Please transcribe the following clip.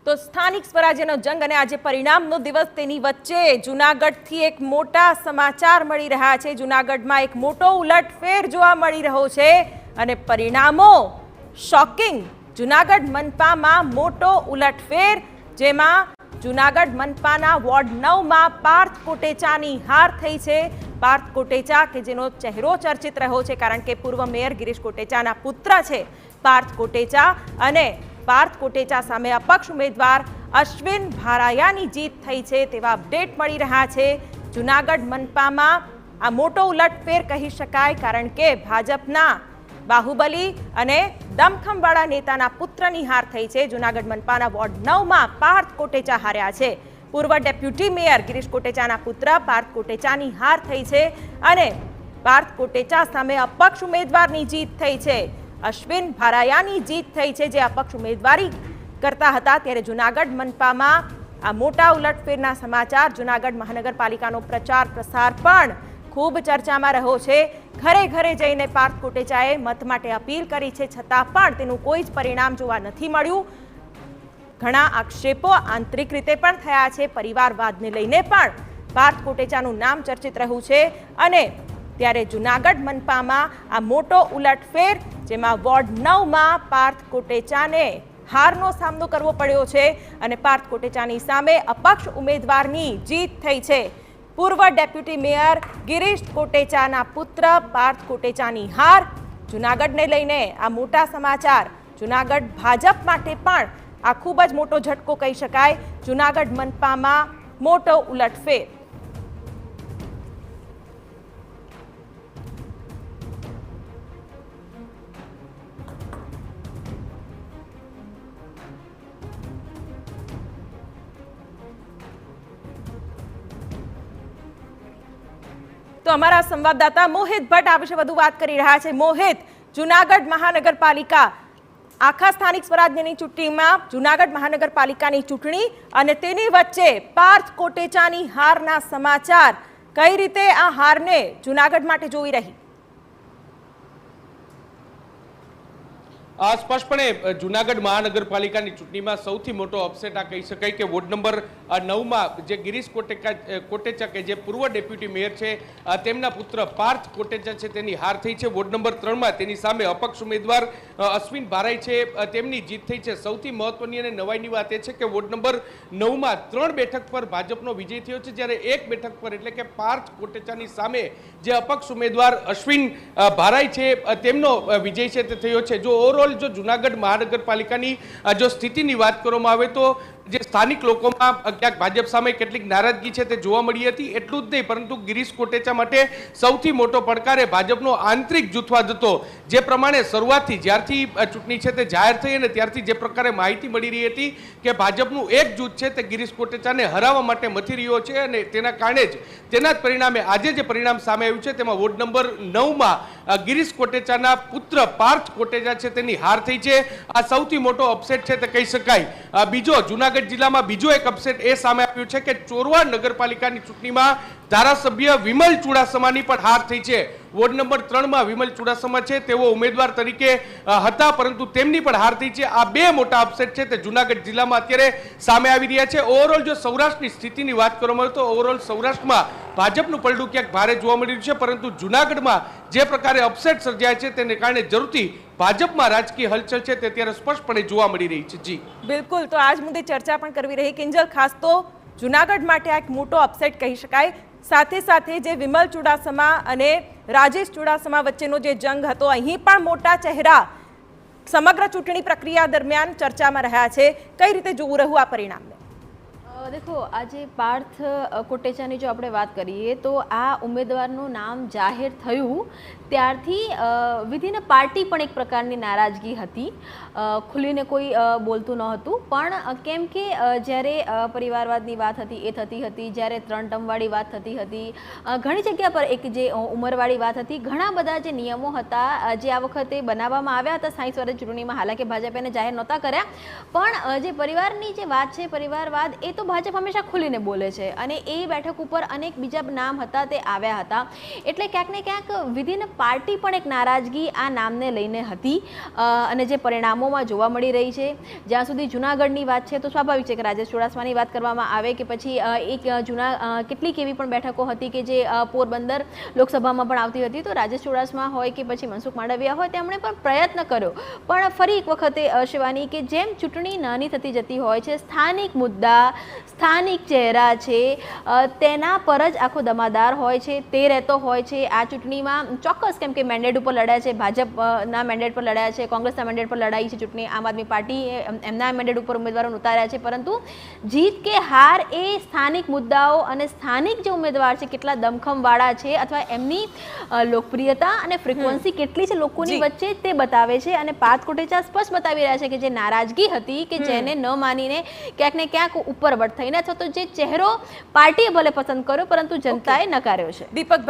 તો સ્થાનિક સ્વરાજ્યનો જંગ અને આજે પરિણામનો દિવસ, તેની વચ્ચે જૂનાગઢથી એક મોટા સમાચાર મળી રહ્યા છે। જૂનાગઢમાં એક મોટો ઉલટફેર જોવા મળી રહ્યો છે અને પરિણામો શોકિંગ। જૂનાગઢ મનપામાં મોટો ઉલટફેર, જેમાં જૂનાગઢ મનપાના વોર્ડ 9માં પાર્થ કોટેચાની હાર થઈ છે। પાર્થ કોટેચા કે જેનો ચહેરો ચર્ચિત રહ્યો છે, કારણ કે પૂર્વ મેયર ગિરીશ કોટેચાના પુત્ર છે પાર્થ કોટેચા, અને પાર્થ કોટેચા સામે અપક્ષ ઉમેદવાર અશ્વિન ભારાયાની જીત થઈ છે તેવા અપડેટ મળી રહ્યા છે। જૂનાગઢ મનપામાં આ મોટો ઉલટફેર કહી શકાય, કારણ કે ભાજપના બાહુબલી અને દમખમવાળા નેતાના પુત્રની હાર થઈ છે। જૂનાગઢ મનપાના વોર્ડ 9માં પાર્થ કોટેચા હાર્યા છે। પૂર્વ ડેપ્યુટી મેયર ગિરીશ કોટેચાના પુત્ર પાર્થ કોટેચાની હાર થઈ છે અને પાર્થ કોટેચા સામે અપક્ષ ઉમેદવારની જીત થઈ છે। અશ્વિન ભારાયાની જીત થઈ છે, જે અપક્ષ ઉમેદવારી કરતા હતા। ત્યારે જૂનાગઢ મનપામાં આ મોટા ઉલટફેરના સમાચાર, જૂનાગઢ મહાનગરપાલિકાનો પ્રચાર પ્રસાર પણ ખૂબ ચર્ચામાં રહ્યો છે। ઘરે ઘરે જઈને પાર્થ કોટેચાએ મત માટે અપીલ કરી છે, છતાં પણ તેનું કોઈ જ પરિણામ જોવા નથી મળ્યું। ઘણા આક્ષેપો આંતરિક રીતે પણ થયા છે, પરિવારવાદને લઈને પણ પાર્થ કોટેચાનું નામ ચર્ચિત રહ્યું છે। અને ત્યારે જૂનાગઢ મનપામાં આ મોટો ઉલટફેર, જેમાં વોર્ડ 9માં પાર્થ કોટેચાને હારનો સામનો કરવો પડ્યો છે અને પાર્થ કોટેચાની સામે અપક્ષ ઉમેદવારની જીત થઈ છે। પૂર્વ ડેપ્યુટી મેયર ગિરીશ કોટેચાના પુત્ર પાર્થ કોટેચાની હાર। જૂનાગઢને લઈને આ મોટા સમાચાર જૂનાગઢ ભાજપ માટે પણ આ ખૂબ જ મોટો ઝટકો કહી શકાય। જૂનાગઢ મનપામાં મોટો ઉલટફેર। તો અમારા સંવાદદાતા મોહિત ભટ્ટ આ વિશે વધુ વાત કરી રહ્યા છે। મોહિત, જૂનાગઢ મહાનગરપાલિકા આખા સ્થાનિક સ્વરાજ્યની ચૂંટણીમાં જૂનાગઢ મહાનગરપાલિકાની ચૂંટણી અને તેની વચ્ચે પાર્થ કોટેચાની હારના સમાચાર, કઈ રીતે આ હારને જૂનાગઢ માટે જોઈ રહી? સ્પષ્ટપણે જૂનાગઢ મહાનગરપાલિકાની ચૂંટણીમાં સૌથી મોટો અપસેટ આ કહી શકાય કે વોર્ડ નંબર 9માં જે ગિરીશ કોટેચા કે જે પૂર્વ ડેપ્યુટી મેયર છે, તેમના પુત્ર પાર્થ કોટેચા છે, તેની હાર થઈ છે। વોર્ડ નંબર 3માં તેની સામે અપક્ષ ઉમેદવાર અશ્વિન ભારાઈ છે, તેમની જીત થઈ છે। સૌથી મહત્વની અને નવાઈની વાત એ છે કે વોર્ડ નંબર 9માં 3 બેઠક પર ભાજપનો વિજય થયો છે, જ્યારે એક બેઠક પર એટલે કે પાર્થ કોટેચાની સામે જે અપક્ષ ઉમેદવાર અશ્વિન ભારાઈ છે, તેમનો વિજય છે તે થયો છે। જો ઓવરઓલ જો જૂનાગઢ મહાનગરપાલિકાની જો સ્થિતિની વાત કરવામાં આવે તો જે સ્થાનિક લોકોમાં ક્યાંક ભાજપ સામે કેટલીક નારાજગી છે તે જોવા મળી હતી। એટલું જ નહીં, પરંતુ ગિરીશ કોટેચા માટે સૌથી મોટો પડકાર એ ભાજપનો આંતરિક જૂથવાદ હતો। જે પ્રમાણે શરૂઆતથી જ્યારથી ચૂંટણી છે તે જાહેર થઈ અને ત્યારથી જે પ્રકારે માહિતી મળી રહી હતી કે ભાજપનું એક જૂથ છે તે ગિરીશ કોટેચાને હરાવવા માટે મથી રહ્યો છે, અને તેના કારણે જ તેના જ પરિણામે આજે જે પરિણામ સામે આવ્યું છે તેમાં વોર્ડ નંબર 9માં ગિરીશ કોટેચાના પુત્ર પાર્થ કોટેચા છે તેની હાર થઈ છે। આ સૌથી મોટો અપસેટ છે તે કહી શકાય। બીજો જૂનાગઢ જિલ્લામાં બીજો એક અપસેટ એ સામે આવ્યું છે કે ચોરવા નગરપાલિકાની ચૂંટણીમાં ધારાસભ્ય વિમલ ચુડાસમાની પણ હાર થઈ છે। વોર્ડ નંબર 3માં વિમલ ચુડાસમા છે, તેઓ ઉમેદવાર તરીકે હતા, પરંતુ તેમની પણ હાર થઈ છે। આ બે મોટા અપસેટ છે તે જૂનાગઢ જિલ્લામાં અત્યારે સામે આવી રહ્યા છે। ઓવરઓલ જો સૌરાષ્ટ્રની સ્થિતિની વાત કરવામાં આવે તો ઓવરઓલ સૌરાષ્ટ્રમાં ભાજપનું પલડું ક્યાંક ભારે જોવા મળી રહ્યું છે, પરંતુ જૂનાગઢમાં જે પ્રકારે અપસેટ સર્જાય છે તેને કારણે જરૂરથી ભાજપમાં રાજકીય હલચલ છે તે અત્યારે સ્પષ્ટપણે જોવા મળી રહી છે। જી બિલકુલ, તો આજ મુદ્દે ચર્ચા પણ કરવી રહી। કિંજલ, ખાસ તો જૂનાગઢ માટે આ એક મોટો અપસેટ કહી શકાય। સાથે સાથે જે વિમલ ચુડાસમા અને રાજેશ ચુડાસમા વચ્ચેનો જે જંગ હતો, અહીં પણ મોટા ચહેરા સમગ્ર ચૂંટણી પ્રક્રિયા દરમિયાન ચર્ચામાં રહ્યા છે। કઈ રીતે જોવું રહ્યું આ પરિણામને? देखो, આજે પાર્થ કોટેચાની જો આપણે વાત કરીએ તો આ ઉમેદવારનું નામ જાહેર થયું ત્યારથી વિધિન પાર્ટી પણ એક પ્રકારની નારાજગી હતી। ખુલીને કોઈ બોલતું નહોતું, પણ કેમ કે જ્યારે પરિવારવાદની વાત હતી એ થતી હતી, જ્યારે 3 ટર્મવાળી વાત થતી હતી, ઘણી જગ્યા પર એક જે ઉંમરવાળી વાત હતી, ઘણા બધા જે નિયમો હતા જે આ વખતે બનાવવામાં આવ્યા હતા સ્થાનિક સ્વરાજ ચૂંટણીમાં, હાલાકી ભાજપે એને જાહેર નહોતા કર્યા, પણ જે પરિવારની જે વાત છે, પરિવારવાદ, એ તો ભાજપ હંમેશા ખુલીને બોલે છે અને એ બેઠક ઉપર અનેક બીજા નામ હતા તે આવ્યા હતા, એટલે ક્યાંક ને ક્યાંક વિધિન પાર્ટી પણ એક નારાજગી આ નામને લઈને હતી અને જે પરિણામોમાં જોવા મળી રહી છે. જ્યાં સુધી જૂનાગઢની વાત છે તો સ્વાભાવિક છે કે રાજેશ ચુડાસમાની વાત કરવામાં આવે કે પછી એક કેટલીક એવી પણ બેઠકો હતી કે જે પોરબંદર લોકસભામાં પણ આવતી હતી, તો રાજેશ ચુડાસમા હોય કે પછી મનસુખ માંડવિયા હોય તેમણે પણ પ્રયત્ન કર્યો. પણ ફરી એક વખતે શિવાની કે જેમ ચૂંટણી નાની થતી જતી હોય છે, સ્થાનિક મુદ્દા સ્થાનિક ચહેરા છે તેના પર જ આખો દમાદાર હોય છે, તે રહેતો હોય છે આ ચૂંટણીમાં ચોક્કસ. કેમ કે મેન્ડેટ ઉપર લડાયા છે, ભાજપના મેન્ડેટ પર લડાયા છે, કોંગ્રેસના મેન્ડેટ પર લડાઈ છે ચૂંટણી, આમ આદમી પાર્ટી એમના મેન્ડેટ ઉપર ઉમેદવારોને ઉતાર્યા છે, પરંતુ જીત કે હાર એ સ્થાનિક મુદ્દાઓ અને સ્થાનિક જે ઉમેદવાર છે કેટલા દમખમવાળા છે અથવા એમની લોકપ્રિયતા અને ફ્રિકવન્સી કેટલી છે લોકોની વચ્ચે તે બતાવે છે. અને પાર્થ કોટેચા સ્પષ્ટ બતાવી રહ્યા છે કે જે નારાજગી હતી કે જેને ન માનીને ક્યાંક ને ક્યાંક ઉપરવટ થઈને અથવા તો જે ચહેરો પાર્ટીએ ભલે પસંદ કર્યો પરંતુ જનતાએ નકાર્યો છે. દીપકભાઈ